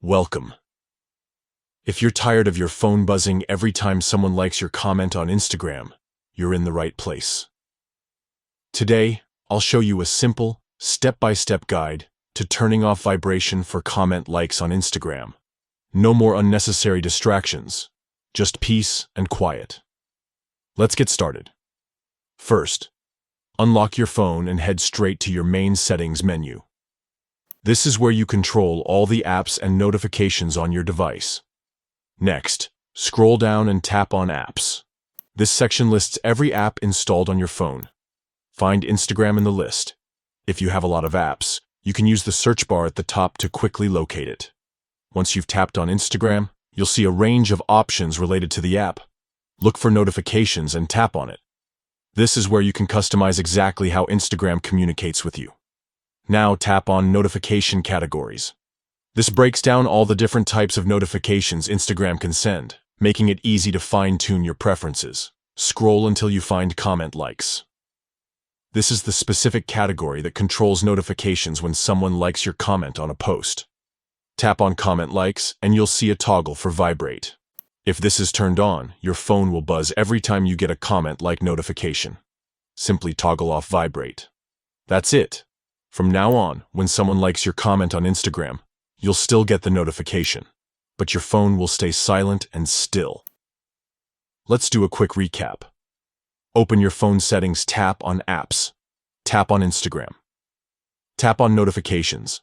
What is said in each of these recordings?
Welcome. If you're tired of your phone buzzing every time someone likes your comment on Instagram, you're in the right place. Today, I'll show you a simple, step-by-step guide to turning off vibration for comment likes on Instagram. No more unnecessary distractions, just peace and quiet. Let's get started. First, unlock your phone and head straight to your main settings menu. This is where you control all the apps and notifications on your device. Next, scroll down and tap on Apps. This section lists every app installed on your phone. Find Instagram in the list. If you have a lot of apps, you can use the search bar at the top to quickly locate it. Once you've tapped on Instagram, you'll see a range of options related to the app. Look for notifications and tap on it. This is where you can customize exactly how Instagram communicates with you. Now tap on Notification Categories. This breaks down all the different types of notifications Instagram can send, making it easy to fine-tune your preferences. Scroll until you find Comment Likes. This is the specific category that controls notifications when someone likes your comment on a post. Tap on Comment Likes and you'll see a toggle for Vibrate. If this is turned on, your phone will buzz every time you get a comment like notification. Simply toggle off Vibrate. That's it. From now on, when someone likes your comment on Instagram, you'll still get the notification, but your phone will stay silent and still. Let's do a quick recap. Open your phone settings, tap on Apps, tap on Instagram, tap on Notifications,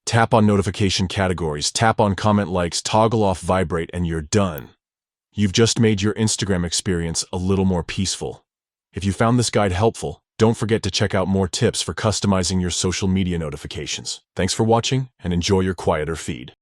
tap on Notification Categories, tap on Comment Likes, toggle off Vibrate, and you're done. You've just made your Instagram experience a little more peaceful. If you found this guide helpful, don't forget to check out more tips for customizing your social media notifications. Thanks for watching and enjoy your quieter feed.